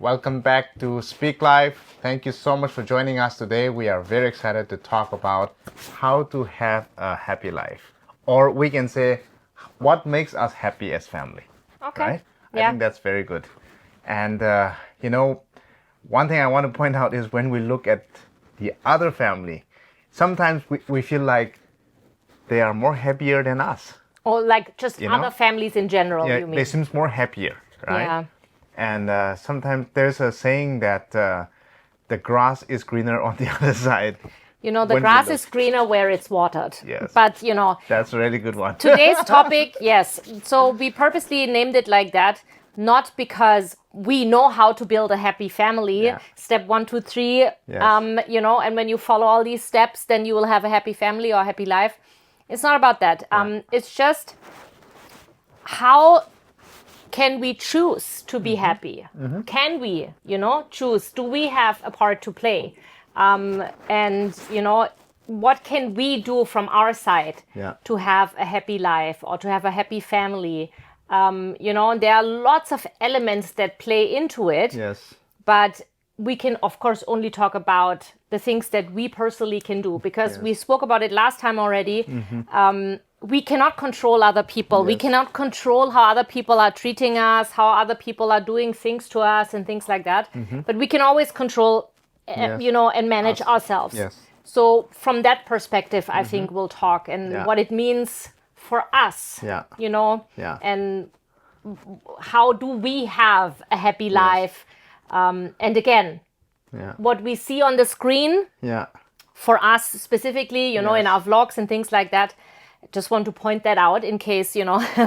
welcome back to Speak Life. Thank you so much for joining us today. We are very excited to talk about how to have a happy life. Or we can say, what makes us happy as family. Okay. Right? Yeah. I think that's very good. And, one thing I want to point out is when we look at the other family, sometimes we feel like they are more happier than us. Or like just other families in general, Yeah, you mean? they seem more happier, right? Yeah. And sometimes there's a saying that the grass is greener on the other side. You know, the grass is greener where it's watered. Yes. But, That's a really good one. today's topic, yes. So we purposely named it like that, not because we know how to build a happy family. Yeah. Step 1, 2, 3, Yes. and when you follow all these steps, then you will have a happy family or a happy life. It's not about that. It's just how can we choose to be happy? Mm-hmm. Can we, choose? Do we have a part to play? What can we do from our side to have a happy life or to have a happy family? There are lots of elements that play into it. Yes. But we can, of course, only talk about the things that we personally can do, because we spoke about it last time already. Mm-hmm. We cannot control other people. Yes. We cannot control how other people are treating us, how other people are doing things to us and things like that. Mm-hmm. But we can always control, and manage ourselves. Yes. So from that perspective, I think we'll talk and what it means for us, and how do we have a happy life? And again, what we see on the screen for us specifically, in our vlogs and things like that, I just want to point that out in case,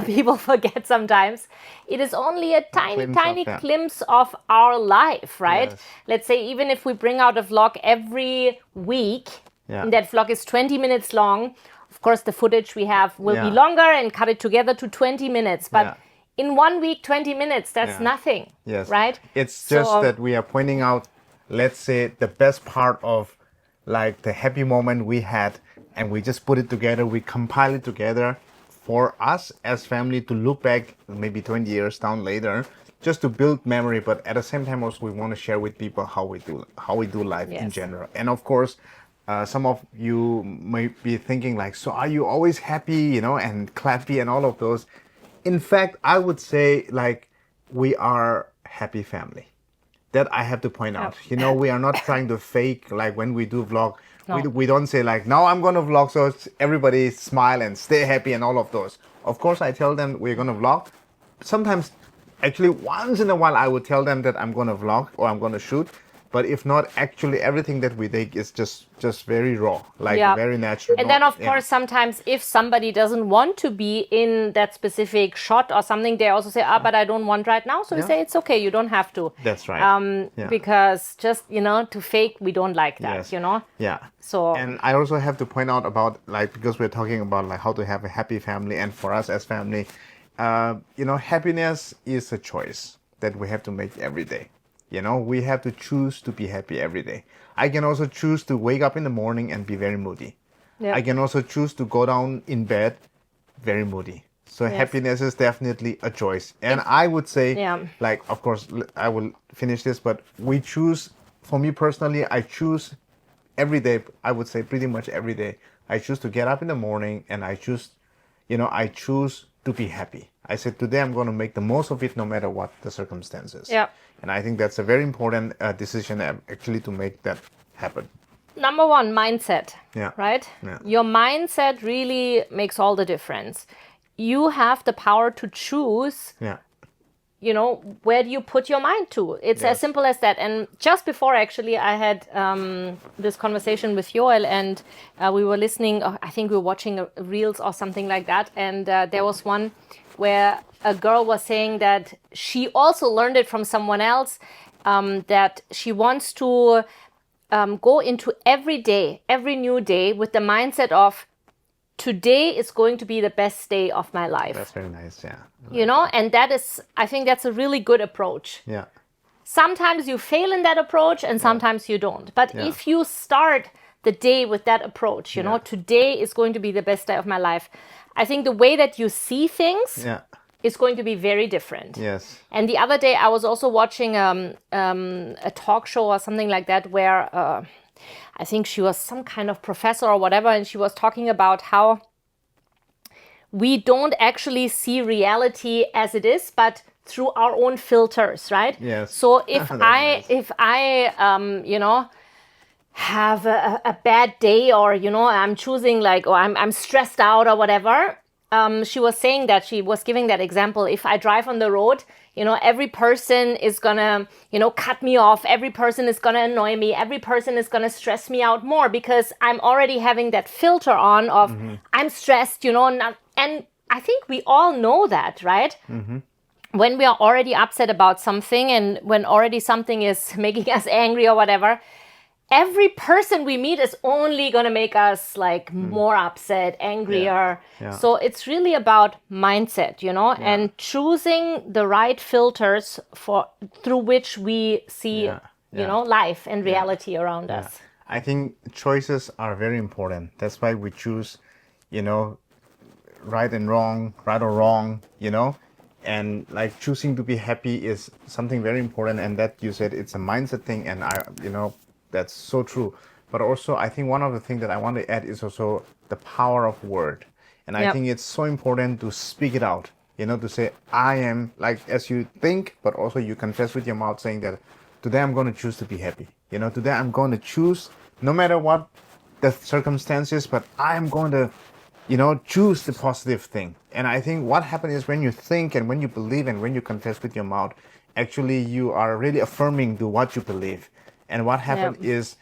people forget sometimes. It is only a tiny glimpse of our life, right? Yes. Let's say even if we bring out a vlog every week, and that vlog is 20 minutes long, of course the footage we have will be longer and cut it together to 20 minutes. But in 1 week, 20 minutes, that's nothing, right? It's just that we are pointing out, let's say, the best part of like the happy moment we had, and we just put it together, we compile it together for us as family to look back maybe 20 years down later, just to build memory. But at the same time also we want to share with people how we do life in general. And of course, some of you might be thinking like, so are you always happy, and clappy and all of those? In fact, I would say like we are happy family. That I have to point out. We are not trying to fake like when we do vlog. No. We don't say like, now I'm going to vlog so everybody smile and stay happy and all of those. Of course, I tell them we're going to vlog. Sometimes, actually once in a while, I would tell them that I'm going to vlog or I'm going to shoot. But if not, actually everything that we take is just very raw, like very natural. And then of course, sometimes if somebody doesn't want to be in that specific shot or something, they also say, but I don't want right now. So we say, it's okay, you don't have to. That's right. Because just, to fake, we don't like that, Yeah. So. And I also have to point out about like, because we're talking about like how to have a happy family, and for us as family, happiness is a choice that we have to make every day. We have to choose to be happy every day. I can also choose to wake up in the morning and be very moody. Yeah. I can also choose to go down in bed very moody. So happiness is definitely a choice. And I would say, like, of course, I will finish this, but we choose, for me personally, I choose every day, I would say pretty much every day. I choose to get up in the morning and I choose to be happy. I said, today I'm going to make the most of it no matter what the circumstances. Yeah. And I think that's a very important decision actually to make that happen. Number one, mindset. Yeah. Right? Yeah. Your mindset really makes all the difference. You have the power to choose, where do you put your mind to? It's as simple as that. And just before, actually, I had this conversation with Joel, and we were listening, I think we were watching Reels or something like that. And there was one where a girl was saying that she also learned it from someone else, that she wants to go into every new day with the mindset of, today is going to be the best day of my life. That's very nice, yeah. And I think that's a really good approach. Yeah. Sometimes you fail in that approach and sometimes you don't. But if you start the day with that approach, today is going to be the best day of my life. I think the way that you see things is going to be very different. Yes. And the other day I was also watching a talk show or something like that where I think she was some kind of professor or whatever, and she was talking about how we don't actually see reality as it is, but through our own filters, right? Yes. So if Nice. if I you know, have a bad day, or you know, I'm choosing like, or I'm stressed out or whatever, she was saying that, she was giving that example. If I drive on the road, you know, every person is gonna, you know, cut me off, every person is gonna annoy me, every person is gonna stress me out more, because I'm already having that filter on of I'm stressed, you know. And I think we all know that, right? When we are already upset about something, and when already something is making us angry or whatever, every person we meet is only going to make us like more upset, angrier. Yeah. So it's really about mindset, you know, and choosing the right filters through which we see, you know, life and reality around us. I think choices are very important. That's why we choose, you know, right or wrong, you know, and like choosing to be happy is something very important. And that you said it's a mindset thing, and you know, that's so true. But also, I think one of the things that I want to add is also the power of word. And I think it's so important to speak it out, you know, to say, I am, like, as you think, but also you confess with your mouth, saying that today I'm going to choose to be happy. You know, today I'm going to choose, no matter what the circumstances, but I am going to, you know, choose the positive thing. And I think what happens is when you think and when you believe and when you confess with your mouth, actually you are really affirming to what you believe. And what happened is,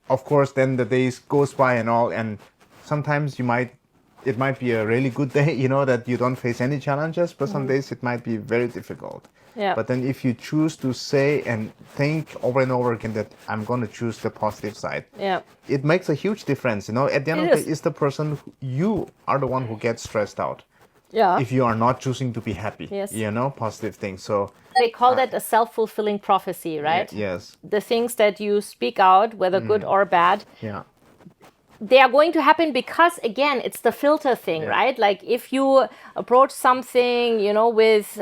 of course, then the days goes by and all, and sometimes it might be a really good day, you know, that you don't face any challenges, but some days it might be very difficult. Yeah. But then if you choose to say and think over and over again that I'm going to choose the positive side, it makes a huge difference, you know. At the end of the day, it's the person, you are the one who gets stressed out. If you are not choosing to be happy, you know, positive things. So they call that a self-fulfilling prophecy, right? Yes. The things that you speak out, whether good or bad, they are going to happen because, again, it's the filter thing, right? Like if you approach something, you know, with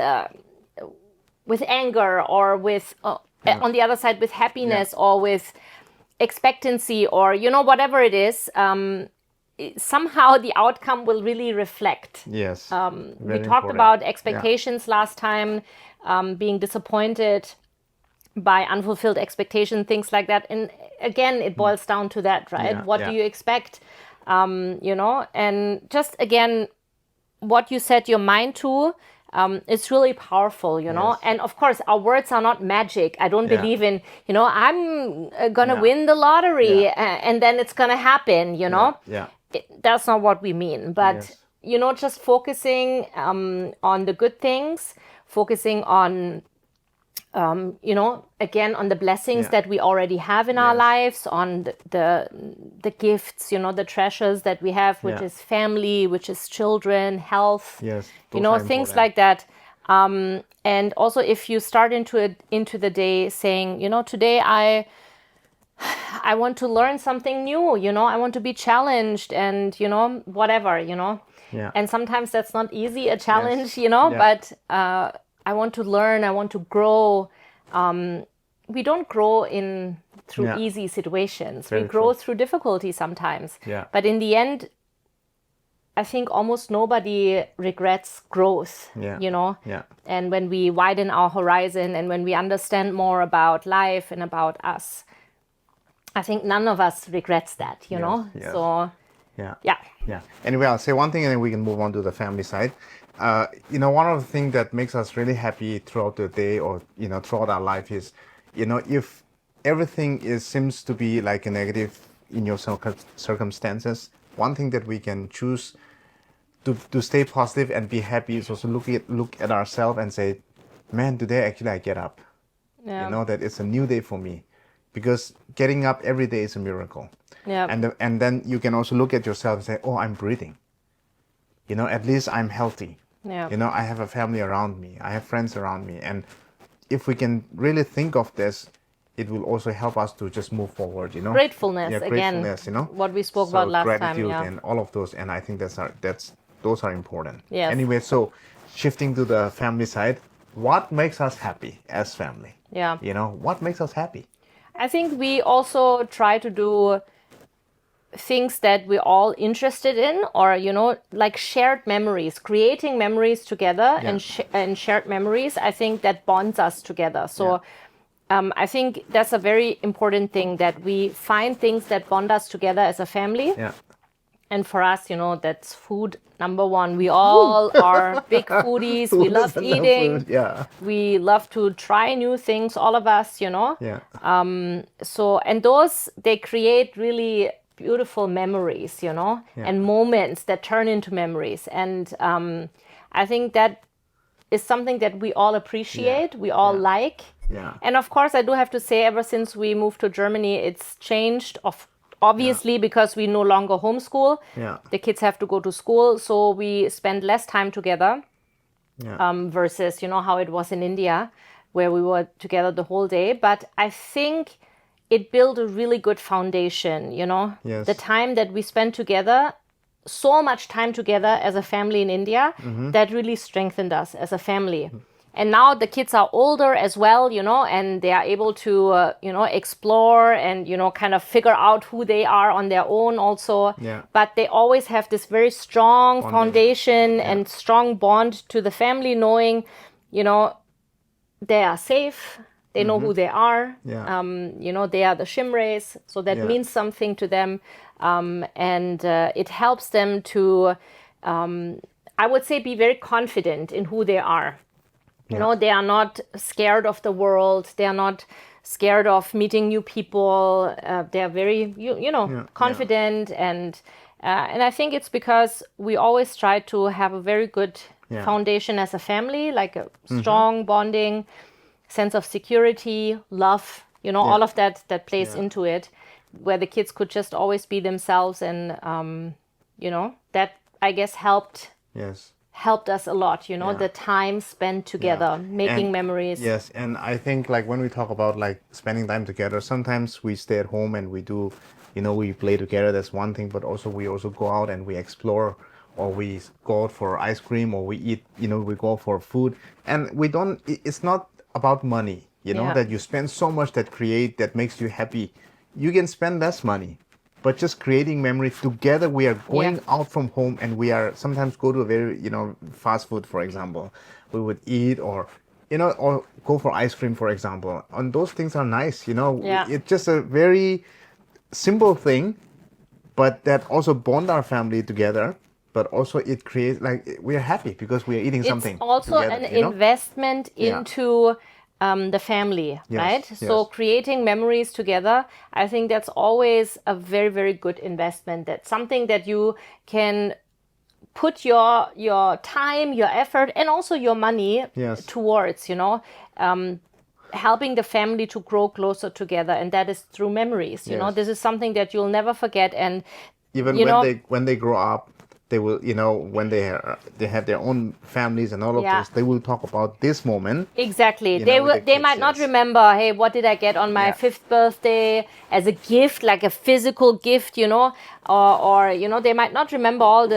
anger, or with on the other side with happiness, or with expectancy, or you know, whatever it is, somehow the outcome will really reflect. Yes. We talked about expectations last time, being disappointed by unfulfilled expectation, things like that. And again, it boils down to that, right? What do you expect? You know, and just again, what you set your mind to, it's really powerful, you know. And of course, our words are not magic. I don't believe in, you know, I'm gonna win the lottery and then it's gonna happen, you know. That's not what we mean. But you know, just focusing on the good things, focusing on you know, again, on the blessings that we already have in our lives, on the gifts, you know, the treasures that we have, which is family, which is children, health, you know, things like that. And also, if you start into the day saying, you know, today I want to learn something new, you know, I want to be challenged, and you know, whatever, you know. And sometimes that's not easy, a challenge, you know, but I want to learn, I want to grow. We don't grow through easy situations. We grow through difficulty sometimes. But in the end, I think almost nobody regrets growth, you know. And when we widen our horizon and when we understand more about life and about us, I think none of us regrets that, you know. So, Anyway, I'll say one thing and then we can move on to the family side. You know, one of the things that makes us really happy throughout the day, or you know, throughout our life is, you know, if everything seems to be like a negative in your circumstances, one thing that we can choose to stay positive and be happy is also look at ourselves and say, man, today actually I get up. You know, that it's a new day for me, because getting up every day is a miracle. And then you can also look at yourself and say, oh, I'm breathing. You know, at least I'm healthy. You know, I have a family around me. I have friends around me. And if we can really think of this, it will also help us to just move forward, you know. Gratefulness, again, you know, what we spoke about last time. Gratitude and all of those. And I think that's those are important. Yes. Anyway, so shifting to the family side, what makes us happy as family? Yeah. What makes us happy? I think we also try to do things that we're all interested in, or like shared memories, creating memories together, and shared memories. I think that bonds us together. So I think that's a very important thing, that we find things that bond us together as a family. Yeah. And for us, that's food number one. We all are big foodies. We love eating. Food. Yeah. We love to try new things, all of us, Yeah. So, and those, they create really beautiful memories, and moments that turn into memories. And I think that is something that we all appreciate, we all like. Yeah. And of course, I do have to say, ever since we moved to Germany, it's changed, obviously, because we no longer homeschool. Yeah. The kids have to go to school, so we spend less time together. Versus, how it was in India, where we were together the whole day. But I think it built a really good foundation, Yes. The time that we spent together, so much time together as a family in India, that really strengthened us as a family. And now the kids are older as well, and they are able to, explore and, kind of figure out who they are on their own also. Yeah. But they always have this very strong foundation and strong bond to the family, knowing, they are safe. They know who they are. Yeah. They are the Shimrays. So that means something to them. And it helps them to, I would say, be very confident in who they are. They are not scared of the world. They are not scared of meeting new people. They are very, confident. And I think it's because we always try to have a very good foundation as a family, like a strong bonding, sense of security, love, all of that plays into it, where the kids could just always be themselves. And, that, I guess, helped us a lot, the time spent together, making memories. Yes, and I think like when we talk about like spending time together, sometimes we stay at home and we do, we play together, that's one thing, but also we also go out and we explore, or we go out for ice cream, or we eat, we go for food. And it's not about money, that you spend so much that makes you happy. You can spend less money, but just creating memories together. We are going out from home, and we are sometimes go to a very, fast food, for example. We would eat, or go for ice cream, for example. And those things are nice, It's just a very simple thing, but that also bond our family together. But also it creates, like, we are happy because we are eating something. It's also together, an investment into the family, right? So creating memories together, I think that's always a very, very good investment. That's something that you can put your time, your effort, and also your money towards, helping the family to grow closer together. And that is through memories. This is something that you'll never forget. And even when they grow up, they will, when they have their own families and all of this, they will talk about this moment. Exactly. They might not remember, hey, what did I get on my 5th birthday as a gift, like a physical gift, or they might not remember all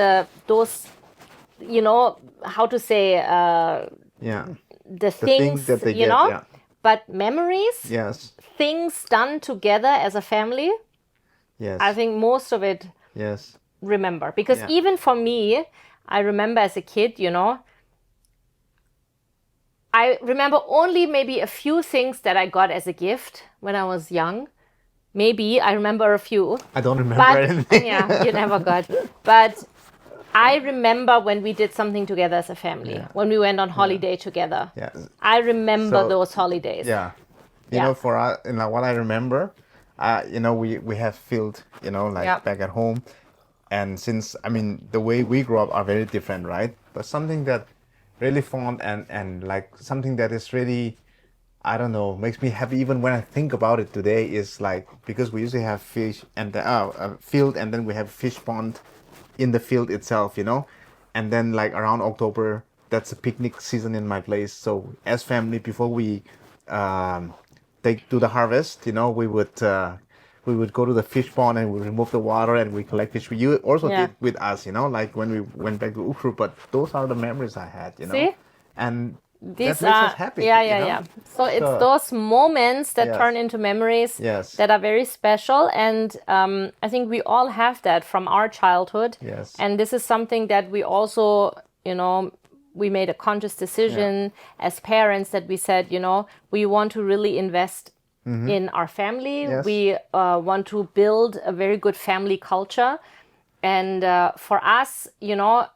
those, how to say, the things that they get, but memories, things done together as a family. I think most of it. Remember, because even for me, I remember as a kid, I remember only maybe a few things that I got as a gift when I was young. Maybe I remember a few. I don't remember anything. Yeah, you never got. But I remember when we did something together as a family, when we went on holiday together. I remember those holidays. For us, what I remember, we have field, back at home. And since, the way we grew up are very different, right? But something that really fond and like something that is really, I don't know, makes me happy even when I think about it today is like, because we usually have fish and a field, and then we have fish pond in the field itself, and then like around October, that's a picnic season in my place. So as family, before we do the harvest, we we would go to the fish pond and we remove the water and we collect fish. You also did with us, you know, like when we went back to Ukru. But those are the memories I had, you know. See? And These that makes us happy. Yeah. So it's those moments that turn into memories that are very special. And I think we all have that from our childhood. Yes. And this is something that we also, you know, we made a conscious decision as parents that we said, you know, we want to really invest in our family. Yes. We want to build a very good family culture. And for us, you know,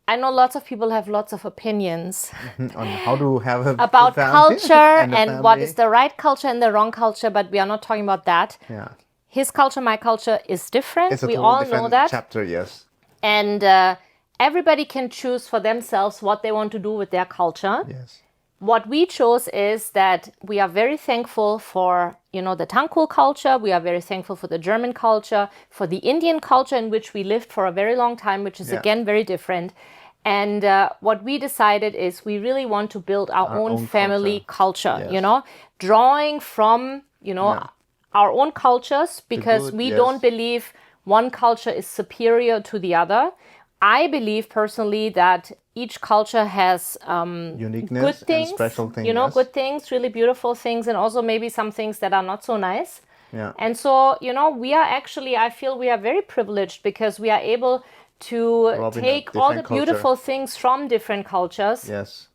I know lots of people have lots of opinions on how to have a about culture and what family. is the right culture and the wrong culture, but we are not talking about that. Yeah. His culture, my culture is different. It's a we totally all different know that. chapter, yes. And everybody can choose for themselves what they want to do with their culture. Yes. What we chose is that we are very thankful for, you know, the Tangkhul culture. We are very thankful for the German culture, for the Indian culture in which we lived for a very long time, which is again very different. And what we decided is we really want to build our own family culture, you know, drawing from, you know, our own cultures, because we don't believe one culture is superior to the other. I believe personally that each culture has uniqueness, good things, and special things, you know, good things, really beautiful things, and also maybe some things that are not so nice. Yeah. And so, you know, we are actually, I feel we are very privileged because we are able to take all the beautiful things from different cultures. Yes.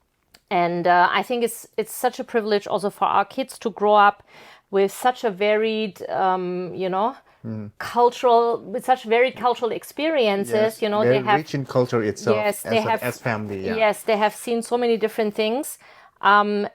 And I think it's such a privilege also for our kids to grow up with such a varied, you know, with such very cultural experiences. Yes. You know, very they have rich in culture itself. Yes, they have as family. Yeah. Yes, they have seen so many different things. And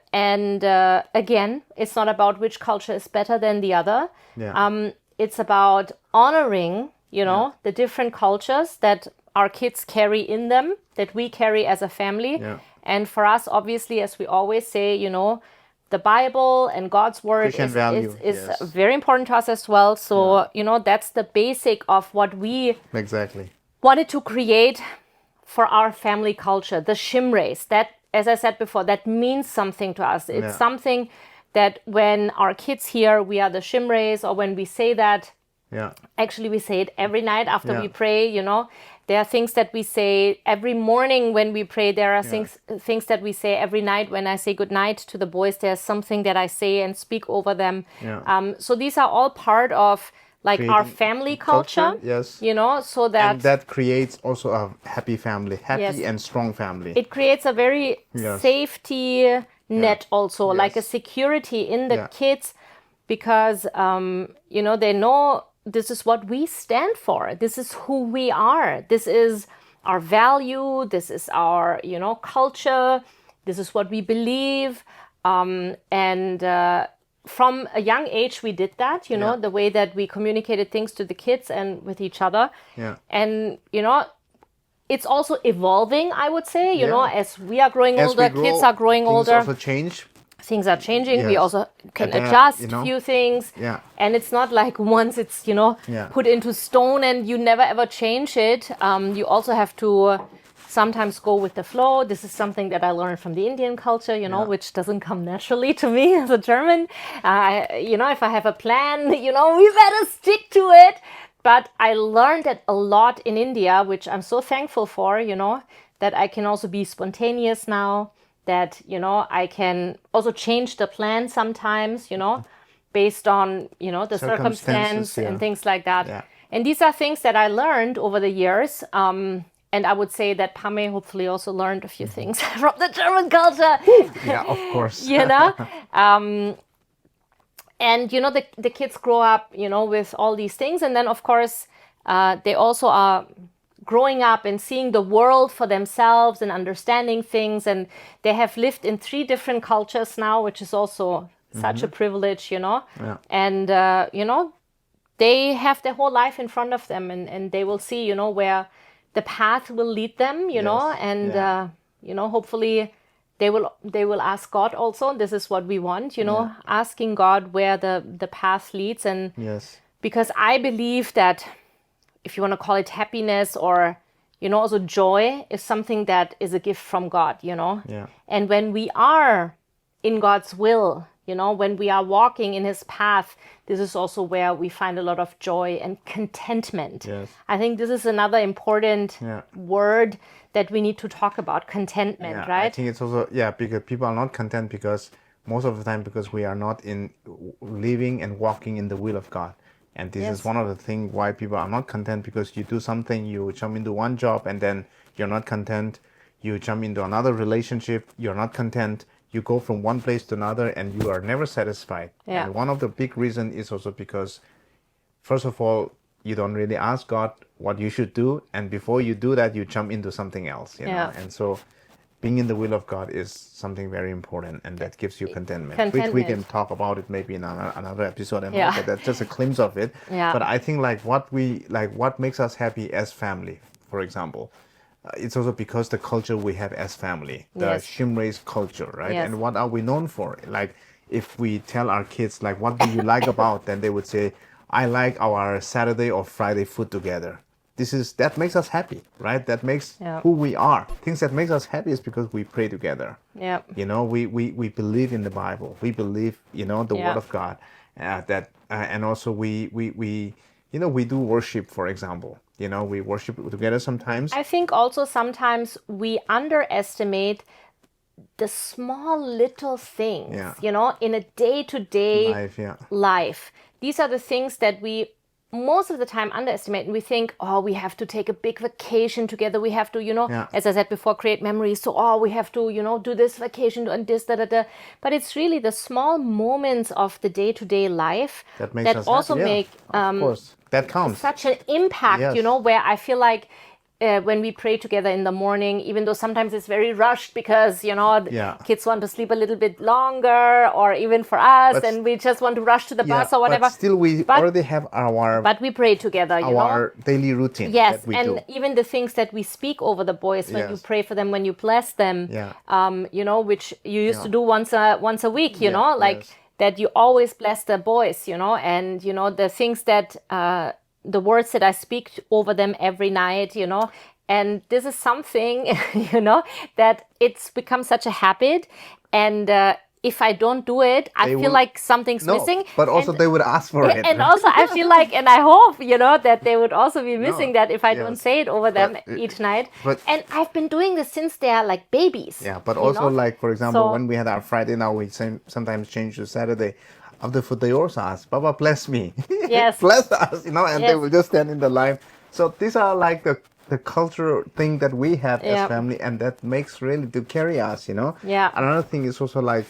again, it's not about which culture is better than the other. Yeah. It's about honoring, you know, the different cultures that our kids carry in them, that we carry as a family. Yeah. And for us, obviously, as we always say, you know, the Bible and God's word is very important to us as well. So, you know, that's the basic of what we wanted to create for our family culture. The Shimrays, that, as I said before, that means something to us. It's something that when our kids hear we are the Shimrays, or when we say that, actually we say it every night after we pray, you know. There are things that we say every morning when we pray. There are things that we say every night when I say goodnight to the boys. There's something that I say and speak over them. So these are all part of like our family culture. Yes. You know, so that... And that creates also a happy family, and strong family. It creates a very safety net also, like a security in the kids, because, you know, they know this is what we stand for. This is who we are. This is our value. This is our, you know, culture. This is what we believe. And from a young age, we did that, you know, the way that we communicated things to the kids and with each other. And, you know, it's also evolving, I would say, you know, as we are growing older, kids are growing older. Things also change. Things are changing. We also can adjust you know? few things. And it's not like once it's, you know, put into stone and you never ever change it. You also have to sometimes go with the flow. This is something that I learned from the Indian culture, you know, which doesn't come naturally to me as a German. You know, if I have a plan, you know, we better stick to it. But I learned it a lot in India, which I'm so thankful for, you know, that I can also be spontaneous now. That, you know, I can also change the plan sometimes, you know, based on, you know, the circumstance and things like that. And these are things that I learned over the years. And I would say that Pame hopefully also learned a few things from the German culture. Yeah, of course. You know, and, you know, the kids grow up, you know, with all these things. And then, of course, they also are growing up and seeing the world for themselves and understanding things. And they have lived in 3 different cultures now, which is also such a privilege, you know. And, you know, they have their whole life in front of them, and they will see, you know, where the path will lead them, you know. And, you know, hopefully they will ask God also. This is what we want, you know, asking God where the path leads. And because I believe that, if you want to call it happiness, or, you know, also joy, is something that is a gift from God, you know. And when we are in God's will, You know, when we are walking in his path, this is also where we find a lot of joy and contentment. Yes. I think this is another important word that we need to talk about, contentment, right? I think it's also, because people are not content because most of the time because we are not in living and walking in the will of God. And this is one of the things why people are not content, because you do something, you jump into one job and then you're not content. You jump into another relationship, you're not content. You go from one place to another and you are never satisfied. Yeah. And one of the big reasons is also because, first of all, you don't really ask God what you should do. And before you do that, you jump into something else, you know. And so being in the will of God is something very important, and that gives you contentment. Which we can talk about it maybe in another episode and all, but that's just a glimpse of it. But I think what makes us happy as family, for example, it's also because the culture we have as family, the Shim race culture, right? And what are we known for? Like, if we tell our kids, like, what do you like about, then they would say, I like our Saturday or Friday food together. That makes us happy, right? That makes who we are. Things that makes us happy is because we pray together. You know, we believe in the Bible. We believe, you know, the Word of God. And also we do worship, for example. You know, we worship together sometimes. I think also sometimes we underestimate the small little things, you know, in a day-to-day life. These are the things that we most of the time underestimate, and we think, oh, we have to take a big vacation together. We have to, you know, as I said before, create memories. So, we have to, you know, do this vacation and this, da, da, da. But it's really the small moments of the day-to-day life that also make, of course, that counts. Such an impact, you know, where I feel like when we pray together in the morning, even though sometimes it's very rushed because, you know, kids want to sleep a little bit longer, or even for us, and we just want to rush to the bus or whatever. But still, we already have our... But we pray together, you know. Our daily routine. Yes, that we and do. Even the things that we speak over the boys when you pray for them, when you bless them, you know, which you used to do once a week, you know, like that you always bless the boys, you know, and, you know, the things that... the words that I speak over them every night, you know, and this is something, you know, that it's become such a habit. And if I don't do it, I feel like something's missing. But also they would ask for it. And also I feel like, and I hope, you know, that they would also be missing that if I don't say it over them each night. And I've been doing this since they are like babies. Yeah, but also like, for example, when we had our Friday, now we sometimes change to Saturday. After food, they also ask, Baba, bless me. Yes. Bless us, you know, and they will just stand in the line. So these are like the cultural thing that we have as family, and that makes really to carry us, you know. Another thing is also like,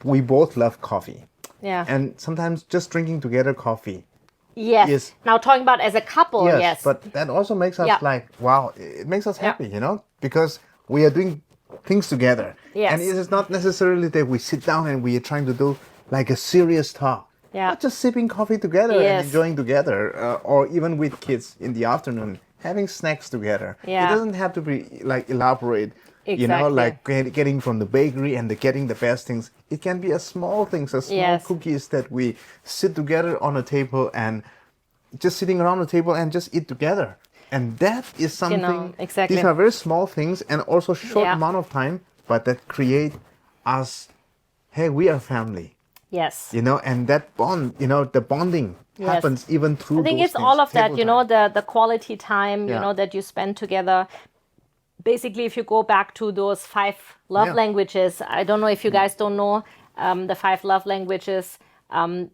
we both love coffee. And sometimes just drinking together coffee. Yes. Now talking about as a couple, yes. But that also makes us like, wow, it makes us happy, you know, because we are doing things together. And it is not necessarily that we sit down and we are trying to do like a serious talk. But just sipping coffee together and enjoying together, or even with kids in the afternoon, having snacks together. It doesn't have to be like elaborate, you know, like getting from the bakery and getting the best things. It can be a small things, a small cookies that we sit together on a table and just sitting around the table and just eat together. And that is something, you know, these are very small things and also short amount of time, but that create us, hey, we are family. Yes. You know, and that bond, you know, the bonding happens even through I think those it's all of that, you know, time. the quality time, you know, that you spend together. Basically, if you go back to those 5 love languages, I don't know if you guys don't know the 5 love languages.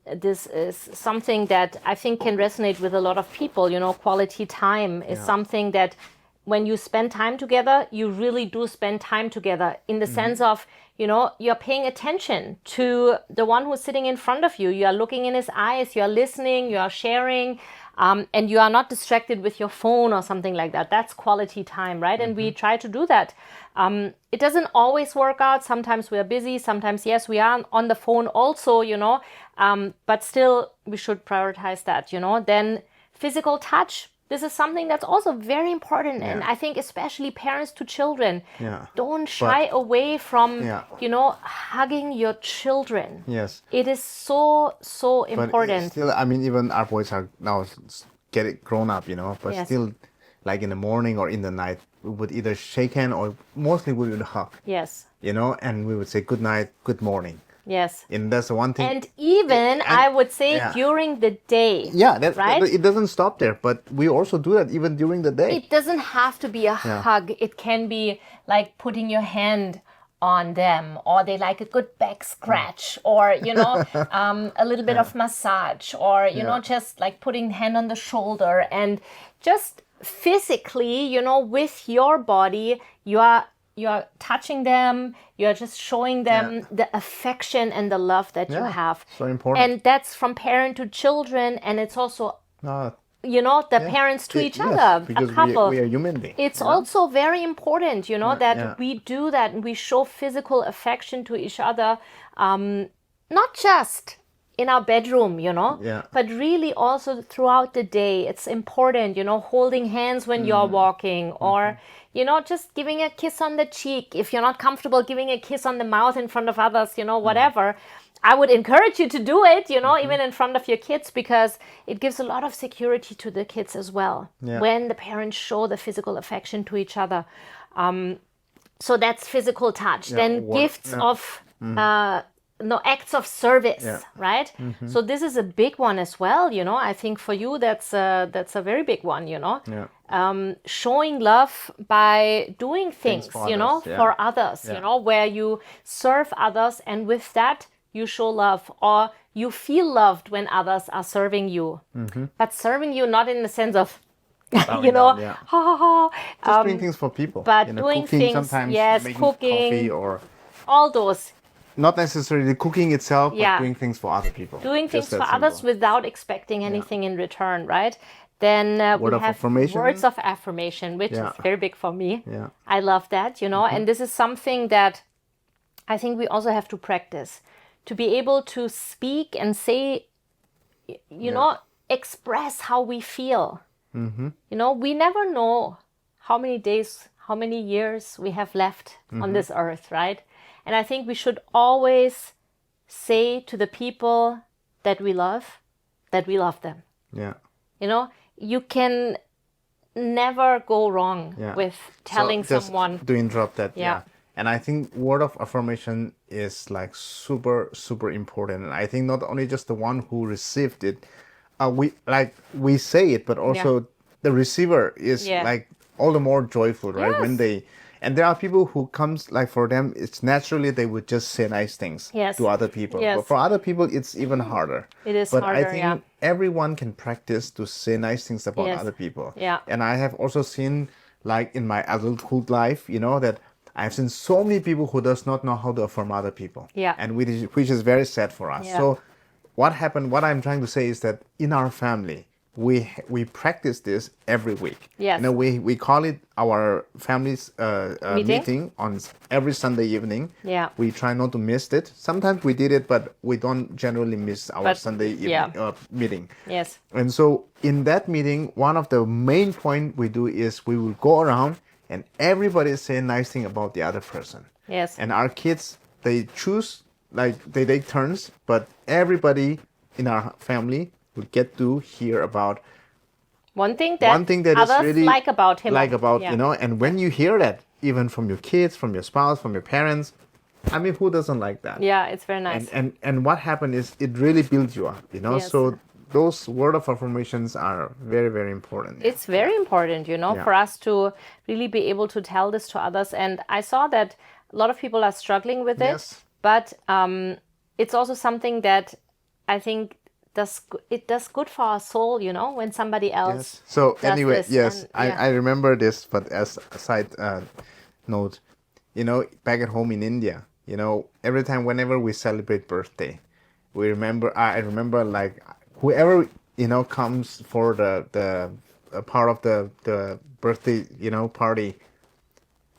This is something that I think can resonate with a lot of people. You know, quality time is something that when you spend time together, you really do spend time together in the sense of, you know, you're paying attention to the one who's sitting in front of you. You are looking in his eyes, you are listening, you are sharing, and you are not distracted with your phone or something like that. That's quality time, right? And we try to do that. It doesn't always work out. Sometimes we are busy. Sometimes, yes, we are on the phone also, you know, but still we should prioritize that, you know. Then physical touch. This is something that's also very important. And I think especially parents to children, don't shy away from, you know, hugging your children. Yes. It is so, so important. But still, I mean, even our boys are now getting grown up, you know, but still, like in the morning or in the night, we would either shake hand or mostly we would hug. Yes. You know, and we would say good night, good morning. Yes. And that's the one thing. And even, I would say, during the day. Yeah, right? It doesn't stop there, but we also do that even during the day. It doesn't have to be a hug. It can be like putting your hand on them, or they like a good back scratch, or a little bit of massage, or just like putting hand on the shoulder, and just physically, with your body, you are touching them, you're just showing them the affection and the love that you have. So important. And that's from parent to children, and it's also parents to each other, because a couple. we are human beings. It's also very important, that we do that and we show physical affection to each other, not just in our bedroom, but really also throughout the day. It's important, holding hands when you're walking, or, just giving a kiss on the cheek. If you're not comfortable giving a kiss on the mouth in front of others, whatever. I would encourage you to do it, even in front of your kids, because it gives a lot of security to the kids as well when the parents show the physical affection to each other. So that's physical touch. Then gifts of acts of service, right? So this is a big one as well. I think for you that's a very big one. Showing love by doing things, for others. Where you serve others, and with that you show love, or you feel loved when others are serving you. But serving you not in the sense of, ha ha ha. Just doing things for people. But doing cooking, things, sometimes making cooking, coffee, or all those. Not necessarily cooking itself, but doing things for other people. Doing things for others without expecting anything in return, right? Then we have words of affirmation, which is very big for me. Yeah. I love that, and this is something that I think we also have to practice. To be able to speak and say, express how we feel. We never know how many days, how many years we have left on this earth, right? And I think we should always say to the people that we love them. Yeah. You can never go wrong with telling someone. To interrupt that, And I think word of affirmation is like super, super important. And I think not only just the one who received it, we say it, but also the receiver is like all the more joyful, right? Yes. And there are people who comes, like for them, it's naturally they would just say nice things to other people. Yes. But for other people, it's even harder. It is but harder, I think everyone can practice to say nice things about other people. Yeah. And I have also seen, like in my adulthood life, that I've seen so many people who does not know how to affirm other people. Yeah. And which is very sad for us. Yeah. So what I'm trying to say is that in our family, we practice this every week. Yes. We call it our family's meeting on every Sunday evening. Yeah. We try not to miss it. Sometimes we did it, but we don't generally miss our Sunday evening meeting. Yes. And so in that meeting, one of the main point we do is we will go around and everybody say a nice thing about the other person. Yes. And our kids, they choose, like they take turns, but everybody in our family will get to hear about one thing that others is really like about him. And when you hear that, even from your kids, from your spouse, from your parents, I mean, who doesn't like that? Yeah, it's very nice. And what happened is it really builds you up, Yes. So those word of affirmations are very, very important. It's very important, for us to really be able to tell this to others. And I saw that a lot of people are struggling with it, but it's also something that I think does good for our soul, when somebody else. So does anyway, this. I remember this, but as a side note, back at home in India, every time whenever we celebrate birthday, I remember like whoever comes for the part of the birthday party,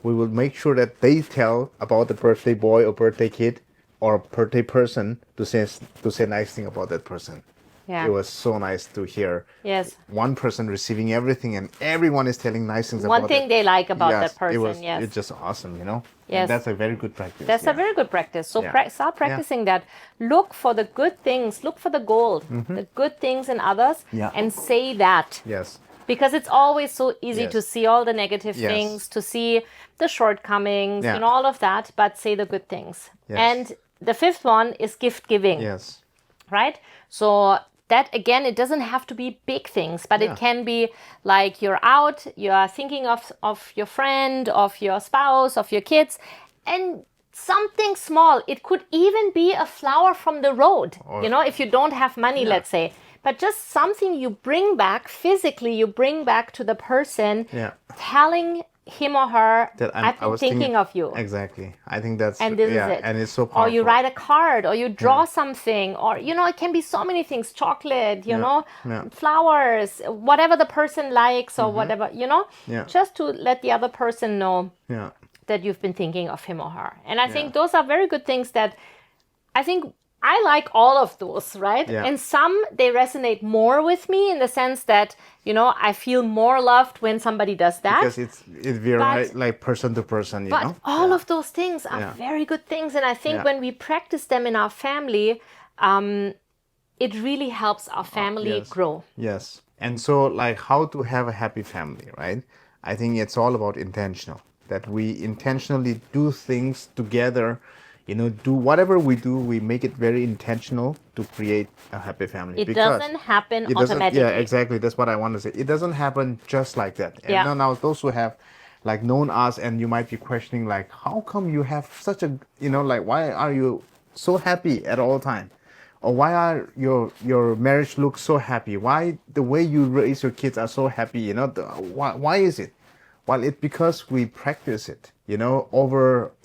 we will make sure that they tell about the birthday boy or birthday kid or birthday person to say nice thing about that person. Yeah. It was so nice to hear. Yes. One person receiving everything and everyone is telling nice things about one thing they like about that person. It's just awesome, Yes. And that's a very good practice. That's a very good practice. So start practicing that. Look for the good things. Look for the gold, the good things in others, and say that. Yes. Because it's always so easy to see all the negative things, to see the shortcomings and all of that, but say the good things. Yes. And the fifth one is gift giving. Yes. Right? So that again, it doesn't have to be big things, but it can be like you're out, you're thinking of your friend, of your spouse, of your kids, and something small. It could even be a flower from the road, if you don't have money, let's say. But just something you bring back physically, you bring back to the person, telling him or her that I've been thinking of you. Exactly. I think that's, and this is it. And it's so powerful. Or you write a card, or you draw something, or, it can be so many things, chocolate, flowers, whatever the person likes, or whatever, just to let the other person know that you've been thinking of him or her. And I think those are very good things that I think I like all of those, right? Yeah. And some, they resonate more with me in the sense that, I feel more loved when somebody does that. Because it's very like person to person, But all of those things are very good things. And I think when we practice them in our family, it really helps our family grow. Yes. And so like how to have a happy family, right? I think it's all about intentional. That we intentionally do things together, do whatever we do, we make it very intentional to create a happy family. It doesn't happen automatically. Yeah, exactly. That's what I want to say. It doesn't happen just like that. And now those who have like known us, and you might be questioning like, how come you have such a, like, why are you so happy at all time? Or why are your marriage looks so happy? Why the way you raise your kids are so happy? Why is it? Well, it's because we practice it,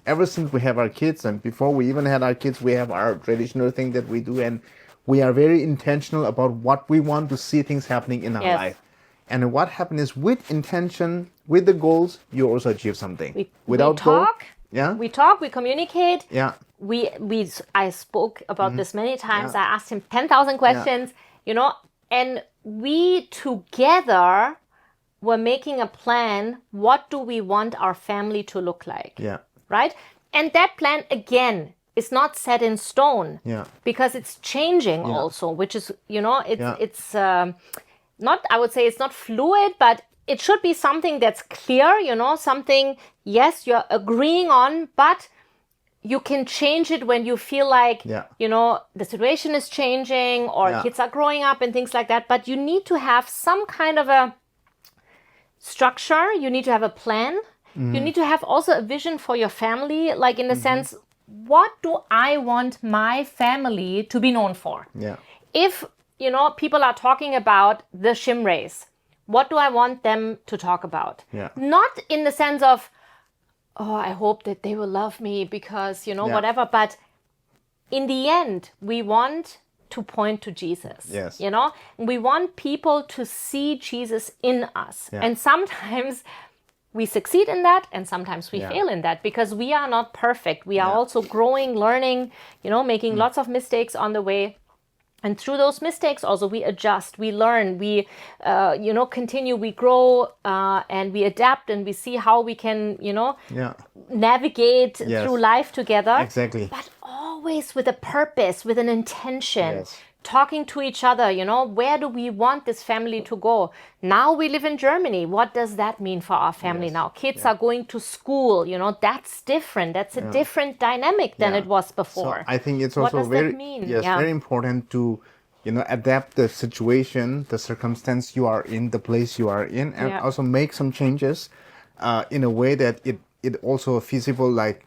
ever since we have our kids, and before we even had our kids, we have our traditional thing that we do, and we are very intentional about what we want to see things happening in our life. And what happens is with intention, with the goals, you also achieve something. We talk, we communicate. Yeah. I spoke about this many times. I asked him 10,000 questions, and we together were making a plan. What do we want our family to look like? Yeah. Right? And that plan, again, is not set in stone. Yeah. Because it's changing also, which is, it's not, I would say it's not fluid, but it should be something that's clear, something, yes, you're agreeing on, but you can change it when you feel like, the situation is changing, or kids are growing up and things like that. But you need to have some kind of a structure. You need to have a plan. You need to have also a vision for your family, like in the sense, what do I want my family to be known for? Yeah. If, people are talking about the shim race, what do I want them to talk about? Yeah. Not in the sense of, oh, I hope that they will love me because, whatever. But in the end, we want to point to Jesus. Yes. We want people to see Jesus in us. Yeah. And sometimes we succeed in that, and sometimes we fail in that, because we are not perfect. We are also growing, learning, making lots of mistakes on the way. And through those mistakes also we adjust, we learn, we continue, we grow, and we adapt, and we see how we can, navigate through life together. Exactly. But always with a purpose, with an intention. Yes. Talking to each other, where do we want this family to go? Now we live in Germany. What does that mean for our family now? Kids are going to school, that's different. That's a different dynamic than it was before. So I think it's also very important to, adapt the situation, the circumstance you are in, the place you are in, and also make some changes in a way that it also feasible, like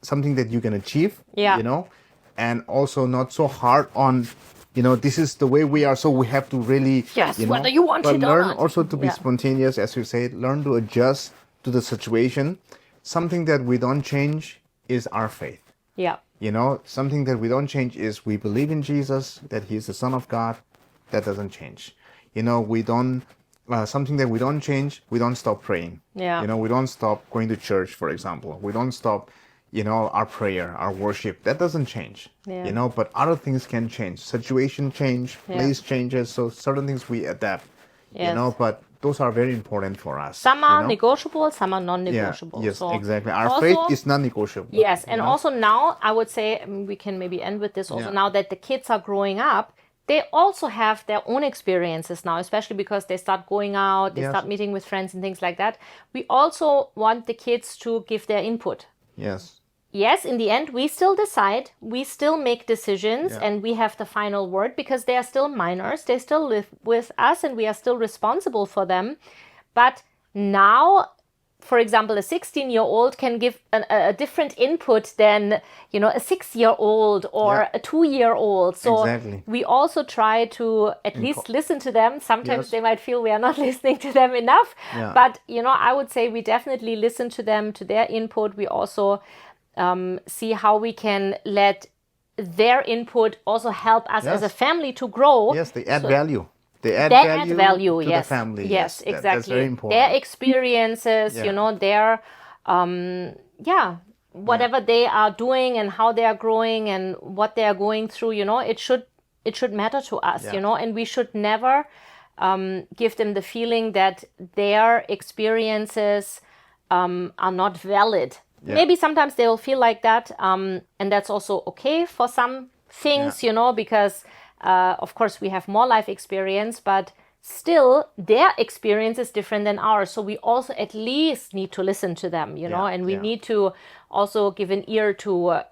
something that you can achieve, and also not so hard on, this is the way we are, so we have to really, whether you want but it learn or not. also to be spontaneous, as you say, learn to adjust to the situation. Something that we don't change is our faith. Yeah. Something that we don't change is we believe in Jesus, that he is the Son of God. That doesn't change. We don't, something that we don't change, we don't stop praying. Yeah. We don't stop going to church, for example. We don't stop, our prayer, our worship. That doesn't change. Yeah. But other things can change. Situation change, place changes. So certain things we adapt. Yes. But those are very important for us. Some are negotiable, some are non-negotiable. Yeah. Yes, so exactly. Our faith is non-negotiable. Yes, and also now, I would say, we can maybe end with this also, now that the kids are growing up, they also have their own experiences now, especially because they start going out, they start meeting with friends and things like that. We also want the kids to give their input. Yes. yes, in the end, we still decide, we still make decisions, and we have the final word because they are still minors. They still live with us and we are still responsible for them. But now, for example, a 16-year-old can give a different input than, a 6-year-old or a 2-year-old. So we also try to at least listen to them. Sometimes they might feel we are not listening to them enough. But, I would say we definitely listen to them, to their input. We also see how we can let their input also help us as a family to grow. Yes, they add value. They add value to the family. Yes, exactly. That's very important. Their experiences, their, whatever they are doing and how they are growing and what they are going through, it should matter to us, and we should never give them the feeling that their experiences are not valid. Maybe sometimes they'll feel like that, and that's also okay for some things, because of course we have more life experience, but still their experience is different than ours. So we also at least need to listen to them, and we need to also give an ear to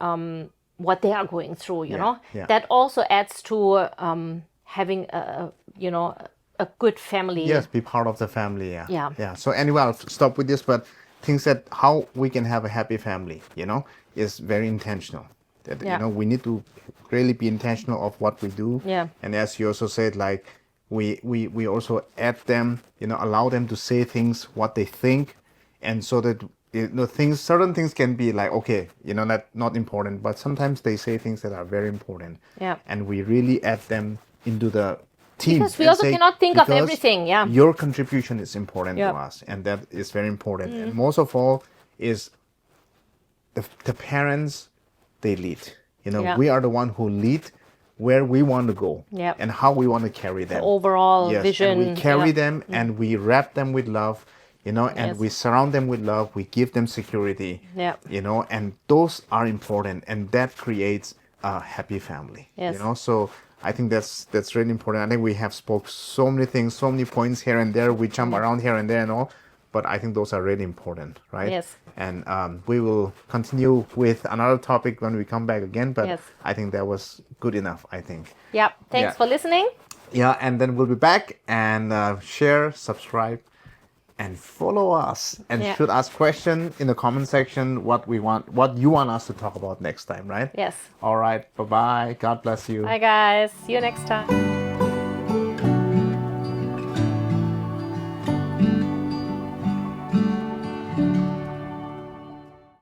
what they are going through, you know. That also adds to having a good family. Yes, be part of the family. Yeah. So anyway, I'll stop with this, but things that how we can have a happy family, is very intentional. That we need to really be intentional of what we do. And as you also said, like we also add them, allow them to say things what they think, and so that certain things can be like, okay, not important, but sometimes they say things that are very important. And we really add them into the team. Because we also cannot think of everything. Your contribution is important to us, and that is very important. And most of all is the parents, they lead. We are the one who lead where we want to go and how we want to carry them. The overall vision. And we carry them and we wrap them with love, and we surround them with love. We give them security, and those are important, and that creates a happy family. So I think that's really important. I think we have spoke so many things, so many points here and there. We jump around here and there and all, but I think those are really important, right? Yes. And we will continue with another topic when we come back again, but I think that was good enough, I think. Thanks for listening. And then we'll be back and share, subscribe, and follow us. And should ask questions in the comment section what you want us to talk about next time, right? Yes. All right. Bye-bye. God bless you. Bye, guys. See you next time.